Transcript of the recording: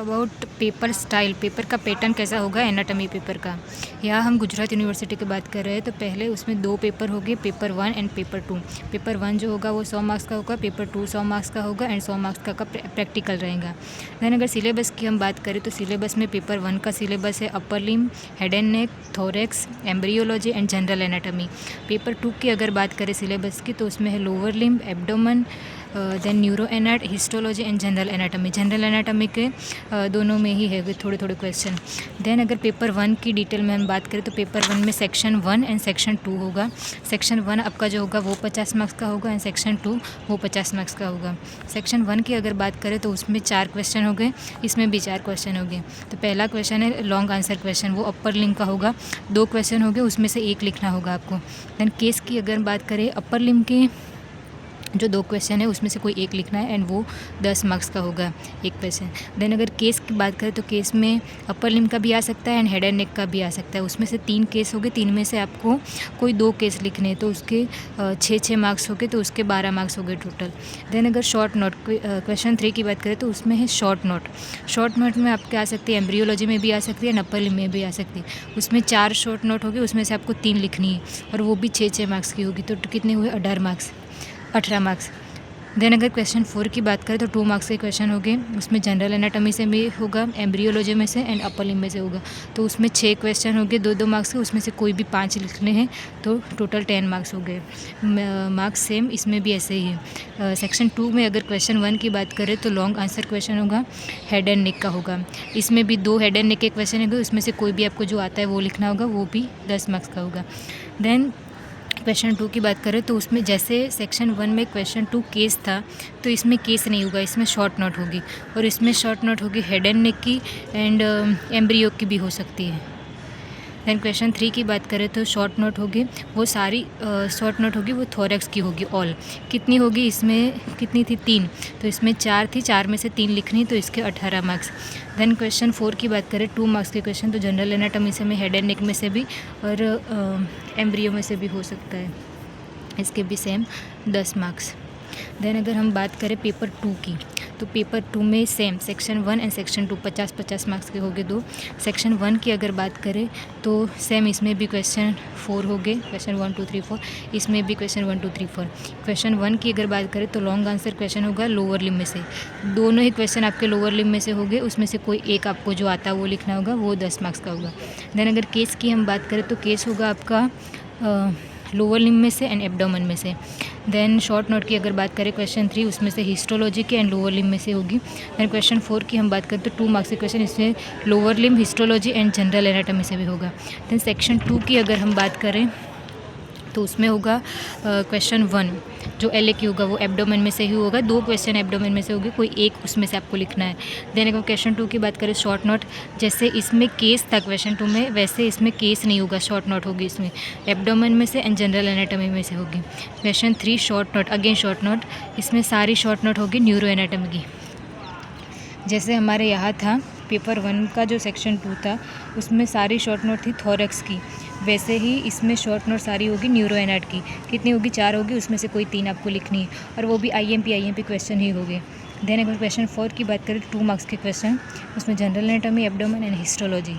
About paper style, paper का pattern कैसा होगा एनाटॉमी पेपर का। यहाँ हम गुजरात यूनिवर्सिटी की बात कर रहे हैं, तो पहले उसमें 2 पेपर होंगे, पेपर 1 एंड पेपर 2। पेपर 1 जो होगा वो 100 मार्क्स का होगा, पेपर 2 100 मार्क्स का होगा एंड 100 मार्क्स का प्रैक्टिकल रहेगा। दैन अगर सिलेबस की हम बात करें तो सिलेबस में पेपर 1 का सिलेबस है upper limb, head and neck, thorax, embryology and general anatomy. Paper 2 की अगर बात करें सिलेबस की तो उसमें है lower limb, abdomen, then neuro anat, histology and general anatomy. General anatomy के दोनों में ही है थोड़े थोड़े क्वेश्चन। देन अगर पेपर 1 की डिटेल में हम बात करें तो पेपर 1 में सेक्शन 1 एंड सेक्शन 2 होगा। सेक्शन 1 आपका जो होगा वो 50 मार्क्स का होगा एंड सेक्शन 2 वो 50 मार्क्स का होगा। सेक्शन 1 की अगर बात करें तो उसमें 4 क्वेश्चन हो गए, इसमें भी 4 क्वेश्चन हो गए। तो पहला क्वेश्चन है लॉन्ग आंसर क्वेश्चन, वो अपर लिम्ब का होगा, 2 क्वेश्चन हो गए, उसमें से 1 लिखना होगा आपको। देन केस की अगर बात करें अपर लिम्ब की जो 2 क्वेश्चन है उसमें से कोई 1 लिखना है एंड वो 10 मार्क्स का होगा 1 क्वेश्चन। देन अगर केस की बात करें तो केस में अपर लिम्ब का भी आ सकता है एंड हेड एंड नेक का भी आ सकता है। उसमें से 3 केस हो गए, 3 में से आपको कोई 2 केस लिखने हैं, तो उसके 6 मार्क्स हो गए, तो उसके 12 मार्क्स हो गए टोटल। देन अगर शॉर्ट नोट क्वेश्चन 3 की बात करें तो उसमें है शॉर्ट नोट। शॉर्ट नोट में आपके आ सकती है एम्ब्रियोलॉजी में भी आ सकती है एंड अपर लिम्ब में भी आ सकती है। उसमें 4 शॉर्ट नोट होगी, उसमें से आपको 3 लिखनी है और वो भी 6 मार्क्स की होगी, तो कितने हुए 18 मार्क्स। देन अगर क्वेश्चन 4 की बात करें तो 2 मार्क्स के क्वेश्चन हो गए, उसमें जनरल एनाटॉमी से भी होगा, एम्ब्रियोलॉजी में से एंड अपर लिम्ब में से होगा, तो उसमें 6 क्वेश्चन हो गए 2-2 मार्क्स के, उसमें से कोई भी 5 लिखने हैं, तो टोटल 10 मार्क्स हो गए। मार्क्स सेम इसमें भी ऐसे ही है। सेक्शन 2 में अगर क्वेश्चन 1 की बात करें तो लॉन्ग आंसर क्वेश्चन होगा, हेड एंड नेक का होगा। इसमें भी 2 हेड एंड नेक के क्वेश्चन होंगे, उसमें से कोई भी आपको जो आता है वो लिखना होगा, वो भी 10 मार्क्स का होगा। देन क्वेश्चन 2 की बात करें तो उसमें जैसे सेक्शन 1 में क्वेश्चन 2 केस था, तो इसमें केस नहीं होगा, इसमें शॉर्ट नोट होगी, और इसमें शॉर्ट नोट होगी हेड एंड नेक की एंड एम्ब्रियो की भी हो सकती है। दैन क्वेश्चन 3 की बात करें तो शॉर्ट नोट होगी, वो सारी शॉर्ट नोट होगी, वो थोरेक्स की होगी ऑल। कितनी होगी, इसमें कितनी थी 3, तो इसमें 4 थी, 4 में से 3 लिखनी, तो इसके 18 मार्क्स। देन क्वेश्चन 4 की बात करें 2 मार्क्स के क्वेश्चन, तो जनरल एनाटॉमी से में, हेड एंड नेक में से भी और एम्ब्रियो में से भी हो सकता है, इसके भी सेम 10 मार्क्स। देन अगर हम बात करें पेपर 2 की तो पेपर 2 में same section 1 and section 2 50-50 marks के हो गए 2। सेक्शन 1 की अगर बात करें तो सेम इसमें भी क्वेश्चन 4 हो गए, क्वेश्चन 1 2 3 4, इसमें भी क्वेश्चन 1 2 3 4। क्वेश्चन 1 की अगर बात करें तो लॉन्ग आंसर क्वेश्चन होगा लोअर लिम्ब में से, दोनों ही क्वेश्चन आपके लोअर लिम्ब में से हो गए, उसमें से कोई एक आपको जो आता है वो लिखना होगा, वो 10 मार्क्स का होगा। देन अगर केस की हम बात करें तो केस होगा आपका लोअर लिम्ब में से एंड एब्डोमेन में से। देन शॉर्ट नोट की अगर बात करें क्वेश्चन 3 उसमें से हिस्टोलॉजी के एंड लोअर लिम्ब में से होगी। देन क्वेश्चन 4 की हम बात करें तो 2 मार्क्स के क्वेश्चन, इसमें lower limb, histology and general anatomy से भी होगा। देन सेक्शन 2 की अगर हम बात करें तो उसमें होगा क्वेश्चन 1 जो एल ए की होगा वो एब्डोमेन में से ही होगा, 2 क्वेश्चन एब्डोमेन में से होगी, कोई एक उसमें से आपको लिखना है। देन अगर क्वेश्चन 2 की बात करें शॉर्ट नोट, जैसे इसमें केस था क्वेश्चन 2 में, वैसे इसमें केस नहीं होगा, शॉर्ट नोट होगी, इसमें एब्डोमेन में से एंड जनरल एनाटॉमी में से होगी। Question 3 short note, again short note, इसमें सारी शॉर्ट नोट होगी न्यूरो एनाटॉमी की। जैसे हमारे यहाँ था पेपर 1 का जो सेक्शन 2 था उसमें सारी शॉर्ट नोट थी थोरेक्स की, वैसे ही इसमें शॉर्ट नोट सारी होगी न्यूरो एनाट की। कितनी होगी, 4 होगी, उसमें से कोई 3 आपको लिखनी है, और वो भी आईएमपी क्वेश्चन ही होंगे। देन अगर क्वेश्चन 4 की बात करें 2 मार्क्स के क्वेश्चन, उसमें general anatomy, abdomen and histology.